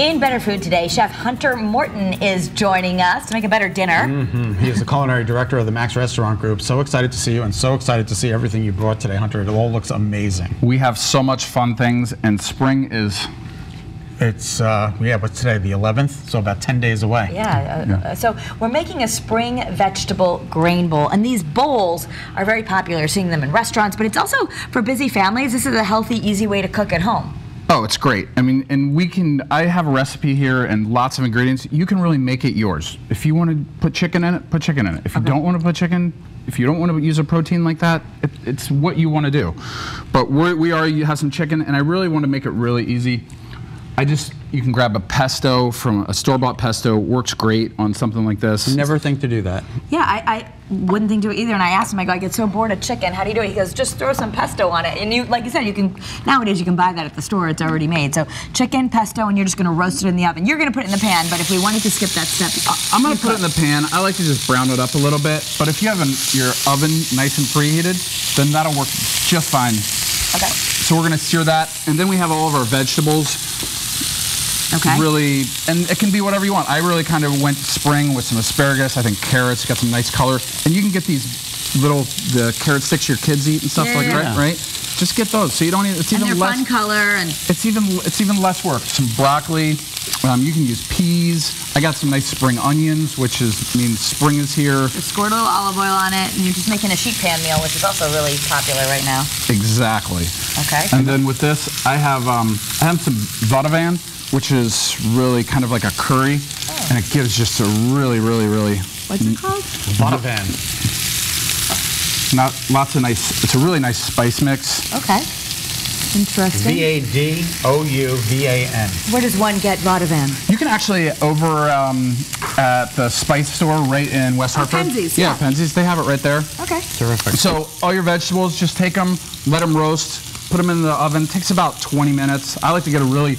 In Better Food today, Chef Hunter Morton is joining us to make a better dinner. He is the culinary director of the Max Restaurant Group. So excited to see you and so excited to see everything you brought today, Hunter. It all looks amazing. We have so much fun things, and spring is... It's, yeah, what's today, the 11th? So about 10 days away. Yeah, so we're making a spring vegetable grain bowl, and these bowls are very popular, seeing them in restaurants, but it's also for busy families. This is a healthy, easy way to cook at home. Oh, it's great. I mean, and I have a recipe here and lots of ingredients. You can really make it yours. If you want to put chicken in it, put chicken in it. If you don't want to put chicken, if you don't want to use a protein like that, it's what you want to do. But we already have some chicken, and I really want to make it really easy. You can grab a pesto from a store-bought pesto, works great on something like this. Never think to do that. Yeah, I wouldn't think to do it either, and I asked him, I go, I get so bored of chicken, how do you do it? He goes, just throw some pesto on it. And you, like you said, nowadays you can buy that at the store, it's already made. So chicken, pesto, and you're just gonna roast it in the oven. You're gonna put it in the pan, but if we wanted to skip that step, I'm gonna put it in the pan. I like to just brown it up a little bit, but if you have your oven nice and preheated, then that'll work just fine. Okay. So we're gonna sear that, and then we have all of our vegetables. Okay. Really, and it can be whatever you want. I really kind of went spring with some asparagus. I think carrots got some nice color, and you can get these the carrot sticks your kids eat and stuff like that, right? Just get those, so you don't. It's even less fun color, and it's even less work. Some broccoli. You can use peas. I got some nice spring onions, which means spring is here. Just squirt a little olive oil on it, and you're just making a sheet pan meal, which is also really popular right now. Exactly. Okay. And then with this, I have some vadavan, which is really kind of like a curry, and it gives just a really... What's it called? Vadavan. Lots of nice, it's a really nice spice mix. Okay. Interesting. V-A-D-O-U-V-A-N. Where does one get vadavan? You can actually, over at the spice store right in West Hartford. Penzies, yeah. Penzies, they have it right there. Okay. Terrific. So all your vegetables, just take them, let them roast, put them in the oven. It takes about 20 minutes. I like to get a really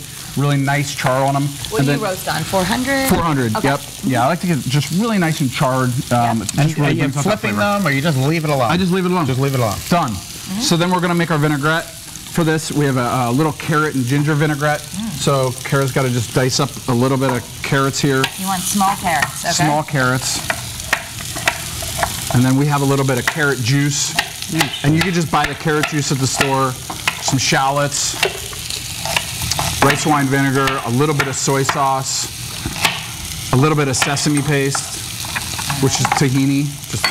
nice char on them. What do you roast on? 400? 400, okay. yep. Yeah, I like to get just really nice and charred. And are you flipping them, or you just leave it alone? I just leave it alone. Just leave it alone. Done. So then we're going to make our vinaigrette. For this, we have a little carrot and ginger vinaigrette. So Kara's got to just dice up a little bit of carrots here. You want small carrots, okay. Small carrots. And then we have a little bit of carrot juice. And you can just buy the carrot juice at the store, some shallots, rice wine vinegar, a little bit of soy sauce, a little bit of sesame paste, which is tahini. Just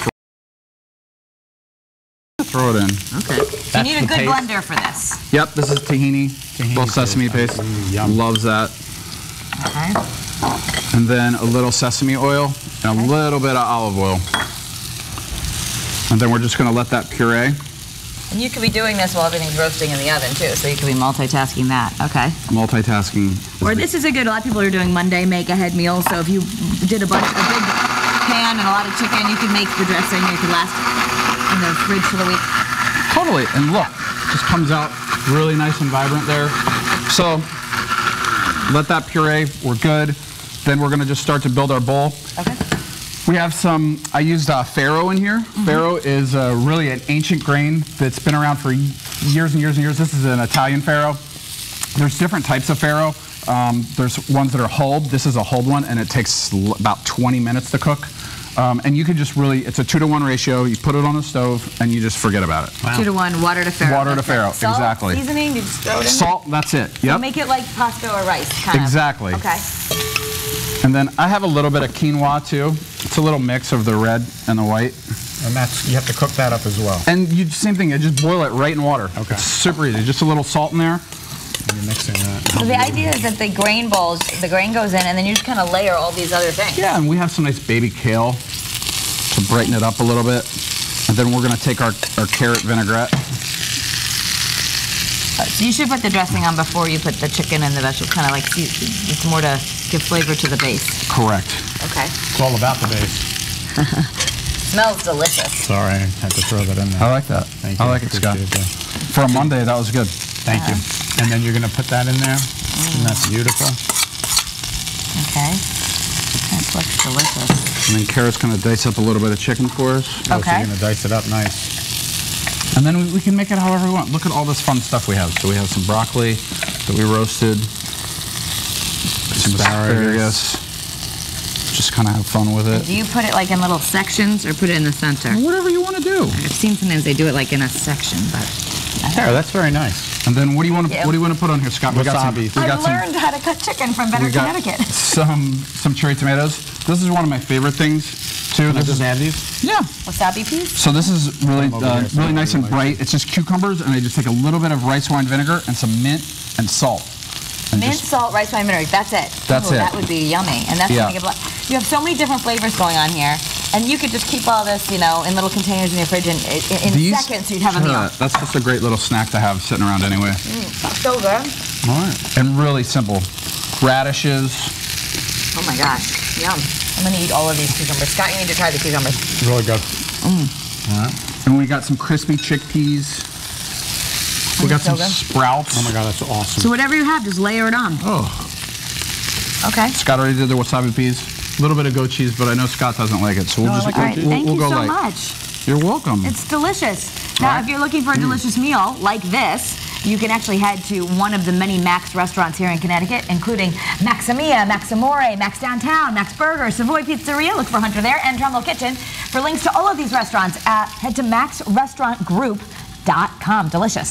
throw it in. Okay. You need a good blender for this. Yep, this is tahini little sesame paste. Loves that. Okay. And then a little sesame oil and a little bit of olive oil. And then we're just going to let that puree. And you could be doing this while everything's roasting in the oven too, so you could be multitasking that. Okay. Multitasking. Or this is a good, a lot of people are doing Monday make-ahead meals, so if you did a big pan and a lot of chicken, you could make the dressing, it could last in the fridge for the week. Totally, and look, just comes out really nice and vibrant there. So, let that puree, we're good. Then we're gonna just start to build our bowl. Okay. We have I used FARRO in here. FARRO is really an ancient grain that's been around for years and years and years. This is an Italian FARRO. There's different types of FARRO. There's ones that are hulled. This is a hulled one, and it takes about 20 minutes to cook. And you can just it's a 2-to-1 ratio. You put it on the stove, and you just forget about it. Wow. 2-to-1, water to FARRO. Water to FARRO, Salt, exactly. Seasoning, you just throw it in Salt, that's it. Yep. So make it like pasta or rice, kind of. Exactly. Okay. And then I have a little bit of quinoa too. It's a little mix of the red and the white. And you have to cook that up as well. And same thing, you just boil it right in water. Okay. It's super easy. Just a little salt in there. And you're mixing that. So the idea is that the grain bowls, the grain goes in, and then you just kind of layer all these other things. Yeah, and we have some nice baby kale to brighten it up a little bit. And then we're going to take our carrot vinaigrette. So you should put the dressing on before you put the chicken and the vegetables, kind of like, it's more to give flavor to the base. Correct. Okay. It's all about the base. Smells delicious. Sorry, I had to throw that in there. I like that. Thank you. I like it, Scott. For a Monday, that was good. Thank you. And then you're going to put that in there, and that's beautiful. Okay. That looks delicious. And then Kara's going to dice up a little bit of chicken for us. Oh, so you're going to dice it up nice. And then we can make it however we want. Look at all this fun stuff we have. So we have some broccoli that we roasted, some some asparagus. Just kind of have fun with it. Do you put it like in little sections or put it in the center? Whatever you want to do. I've seen sometimes they do it like in a section, but. Yeah, that's very nice. And then what do you want to put on here, Scott? Wasabi. I learned how to cut chicken from Better Connecticut. Some cherry tomatoes. This is one of my favorite things too. Can I just add these? Yeah. Wasabi peas? So this is really really nice and bright. It's just cucumbers, and I just take a little bit of rice wine vinegar and some mint and salt. Mint, salt, rice wine vinegar. That's it. That's it. That would be yummy. And that's gonna give you have so many different flavors going on here. And you could just keep all this, you know, in little containers in your fridge, and in seconds you'd have a meal. That's just a great little snack to have sitting around anyway. So good. All right. And really simple. Radishes. Oh my gosh, yum. I'm gonna eat all of these cucumbers. Scott, you need to try the cucumbers. Really good. All right. And we got some crispy chickpeas. We got some sprouts. Oh my God, that's awesome. So whatever you have, just layer it on. Oh. Okay. Scott already did the wasabi peas. A little bit of goat cheese, but I know Scott doesn't like it, so we'll just thank you go so light. much. You're welcome. It's delicious. Now, if you're looking for a delicious meal like this, you can actually head to one of the many Max restaurants here in Connecticut, including Maximia, Maximore, Max Downtown, Max Burger, Savoy Pizzeria. Look for Hunter there, and Trumbull Kitchen. For links to all of these restaurants, head to maxrestaurantgroup.com. Delicious.